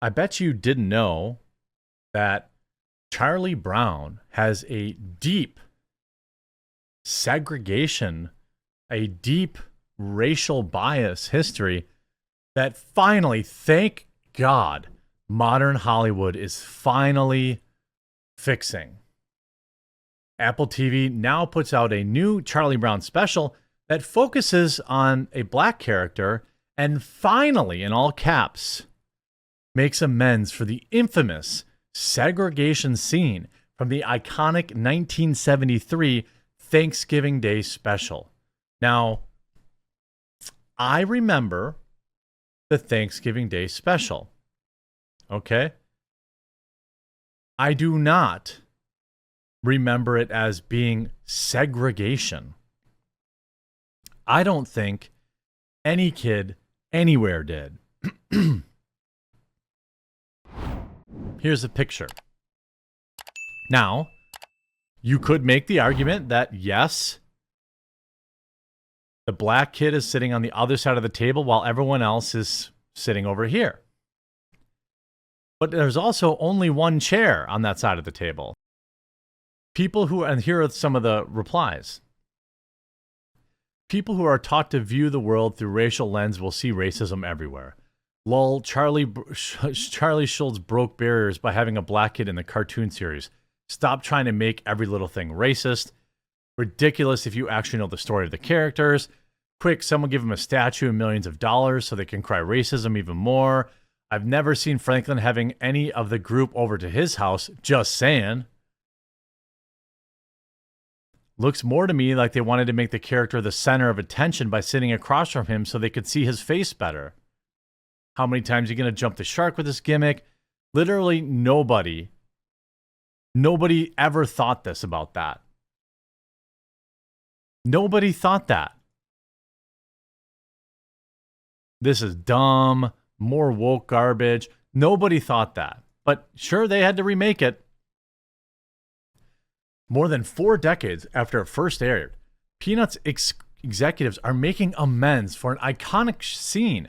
I bet you didn't know that Charlie Brown has a deep segregation, a deep racial bias history that finally, thank God, modern Hollywood is finally fixing. Apple TV now puts out a new Charlie Brown special that focuses on a black character and finally, in all caps, makes amends for the infamous segregation scene from the iconic 1973 Thanksgiving Day special. Now, I remember the Thanksgiving Day special. Okay? I do not remember it as being segregation. I don't think any kid anywhere did. Here's a picture. Now, you could make the argument that yes, the black kid is sitting on the other side of the table while everyone else is sitting over here. But there's also only one chair on that side of the table. And here are some of the replies. People who are taught to view the world through racial lens will see racism everywhere. Lol, Charlie Schultz broke barriers by having a black kid in the cartoon series. Stop trying to make every little thing racist. Ridiculous if you actually know the story of the characters. Quick, someone give him a statue and millions of dollars so they can cry racism even more. I've never seen Franklin having any of the group over to his house. Just saying. Looks more to me like they wanted to make the character the center of attention by sitting across from him so they could see his face better. How many times are you going to jump the shark with this gimmick? Literally nobody ever thought this about that. Nobody thought that. This is dumb, more woke garbage. Nobody thought that. But sure, they had to remake it. More than 4 decades after it first aired, Peanuts executives are making amends for an iconic scene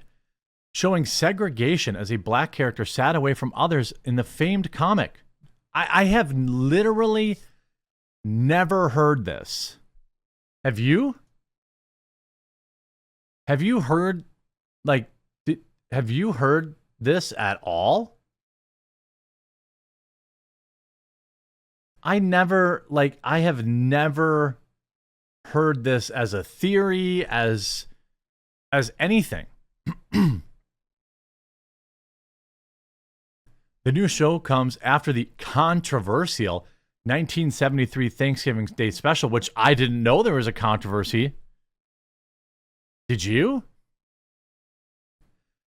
showing segregation as a black character sat away from others in the famed comic. I have literally never heard this. Have you? Have you heard, have you heard this at all? I have never heard this as a theory, as anything. The new show comes after the controversial 1973 Thanksgiving Day special, which I didn't know there was a controversy. Did you?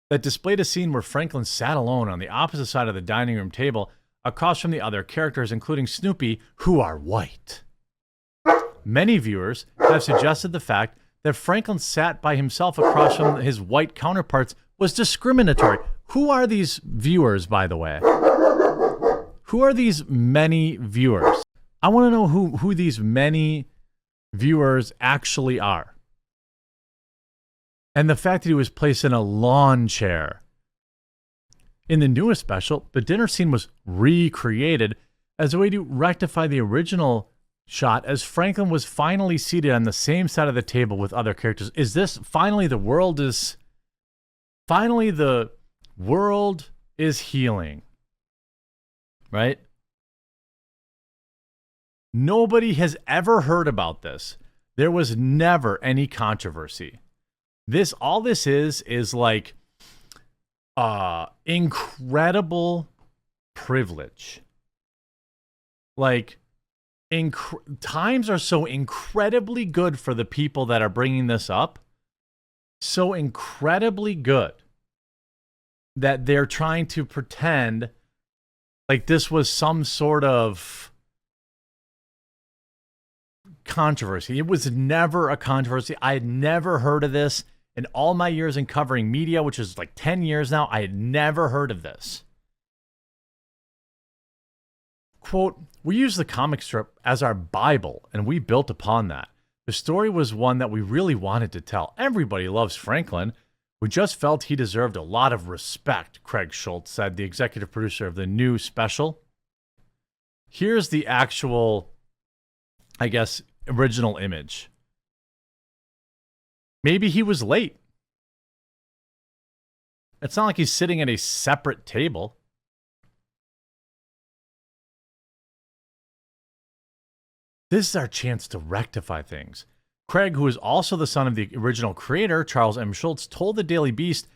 That displayed a scene where Franklin sat alone on the opposite side of the dining room table across from the other characters, including Snoopy, who are white. Many viewers have suggested the fact that Franklin sat by himself across from his white counterparts was discriminatory. Who are these viewers, by the way? Who are these many viewers? I want to know who these many viewers actually are. And the fact that he was placed in a lawn chair. In the newest special, the dinner scene was recreated as a way to rectify the original shot as Franklin was finally seated on the same side of the table with other characters. Is this finally the world is healing? Right? Nobody has ever heard about this. There was never any controversy. All this is like incredible privilege. Like, times are so incredibly good for the people that are bringing this up. So incredibly good that they're trying to pretend like this was some sort of controversy. It was never a controversy. I had never heard of this. In all my years in covering media, which is like 10 years now, I had never heard of this. Quote, we used the comic strip as our Bible, and we built upon that. The story was one that we really wanted to tell. Everybody loves Franklin. We just felt he deserved a lot of respect, Craig Schultz said, the executive producer of the new special. Here's the actual, I guess, original image. Maybe he was late. It's not like he's sitting at a separate table. This is our chance to rectify things. Craig, who is also the son of the original creator, Charles M. Schultz, told the Daily Beast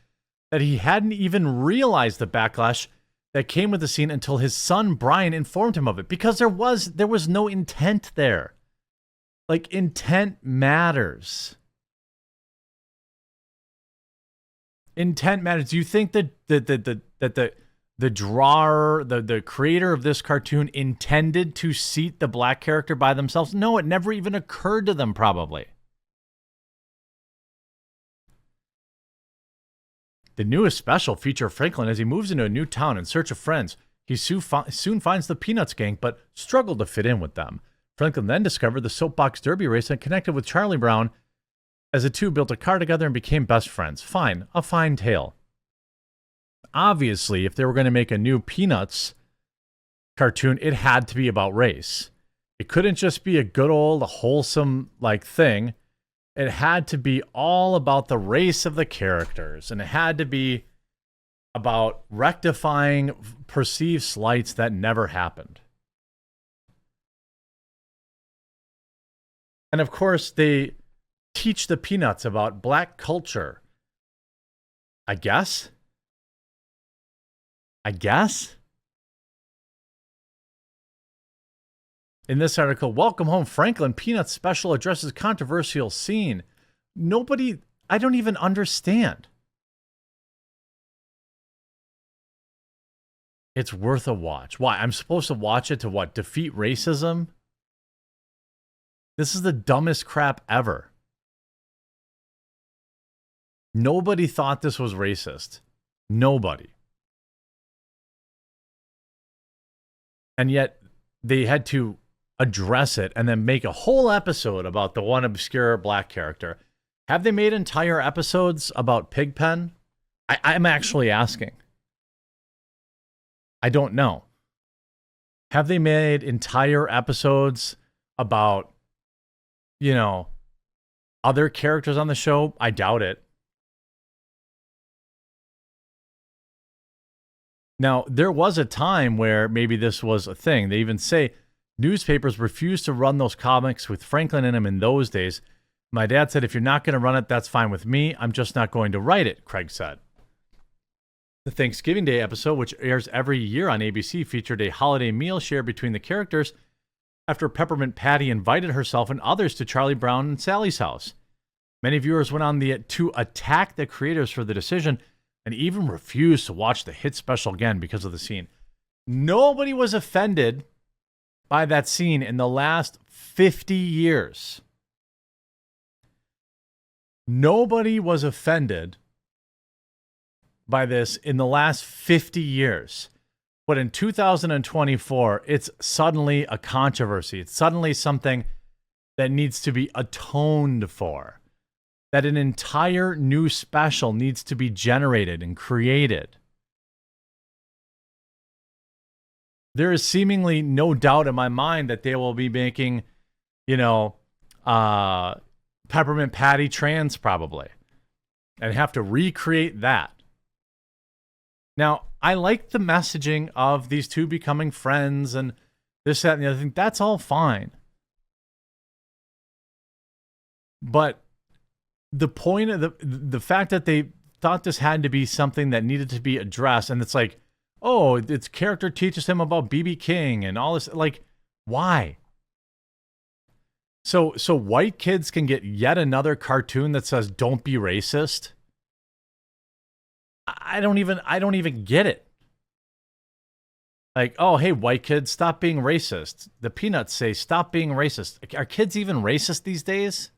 that he hadn't even realized the backlash that came with the scene until his son Brian informed him of it, because there was no intent there. Like, intent matters. Intent matters. Do you think that the drawer, the creator of this cartoon intended to seat the black character by themselves? No, it never even occurred to them, probably. The newest special features Franklin as he moves into a new town in search of friends. He soon finds the Peanuts gang, but struggled to fit in with them. Franklin then discovered the soapbox derby race and connected with Charlie Brown as the two built a car together and became best friends. Fine, a fine tale. Obviously, if they were going to make a new Peanuts cartoon, it had to be about race. It couldn't just be a good old wholesome thing. It had to be all about the race of the characters, and it had to be about rectifying perceived slights that never happened. And of course, they teach the Peanuts about black culture. I guess. In this article, Welcome Home Franklin, Peanuts special addresses controversial scene. I don't even understand. It's worth a watch. Why? I'm supposed to watch it to what? Defeat racism? This is the dumbest crap ever. Nobody thought this was racist. Nobody. And yet they had to address it and then make a whole episode about the one obscure black character. Have they made entire episodes about Pigpen? I'm actually asking. I don't know. Have they made entire episodes about, other characters on the show? I doubt it. Now, there was a time where maybe this was a thing. They even say newspapers refused to run those comics with Franklin in them in those days. My dad said, if you're not going to run it, that's fine with me. I'm just not going to write it, Craig said. The Thanksgiving Day episode, which airs every year on ABC, featured a holiday meal shared between the characters after Peppermint Patty invited herself and others to Charlie Brown and Sally's house. Many viewers went on to attack the creators for the decision and even refused to watch the hit special again because of the scene. Nobody was offended by that scene in the last 50 years. Nobody was offended by this in the last 50 years. But in 2024, it's suddenly a controversy. It's suddenly something that needs to be atoned for. That an entire new special needs to be generated and created. There is seemingly no doubt in my mind that they will be making, Peppermint Patty trans probably. And have to recreate that. Now, I like the messaging of these two becoming friends and this, that, and the other thing. That's all fine. But the point of the fact that they thought this had to be something that needed to be addressed, and it's like, oh, its character teaches him about B.B. King and all this. Like, why? So white kids can get yet another cartoon that says "Don't be racist." I don't even get it. Like, oh, hey, white kids, stop being racist. The Peanuts say stop being racist. Are kids even racist these days?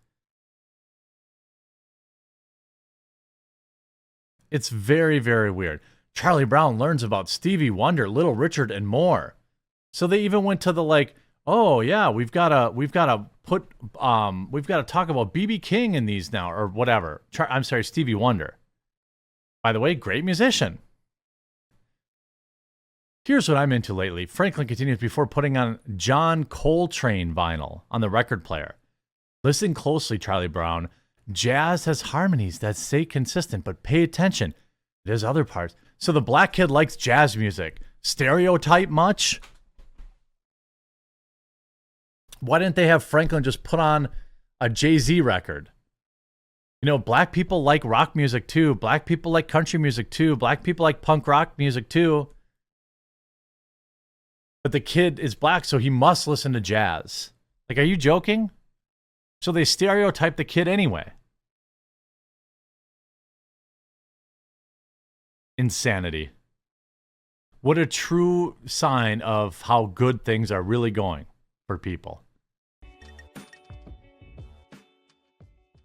It's very, very weird. Charlie Brown learns about Stevie Wonder, Little Richard, and more. So they even went to the oh yeah, we've got to talk about B.B. King in these now, or whatever. I'm sorry, Stevie Wonder. By the way, great musician. Here's what I'm into lately. Franklin continues before putting on John Coltrane vinyl on the record player. Listen closely, Charlie Brown. Jazz has harmonies that stay consistent, but pay attention. There's other parts. So the black kid likes jazz music. Stereotype much? Why didn't they have Franklin just put on a Jay-Z record? You know, black people like rock music too. Black people like country music too. Black people like punk rock music too. But the kid is black, so he must listen to jazz. Like, are you joking? So they stereotype the kid anyway. Insanity. What a true sign of how good things are really going for people.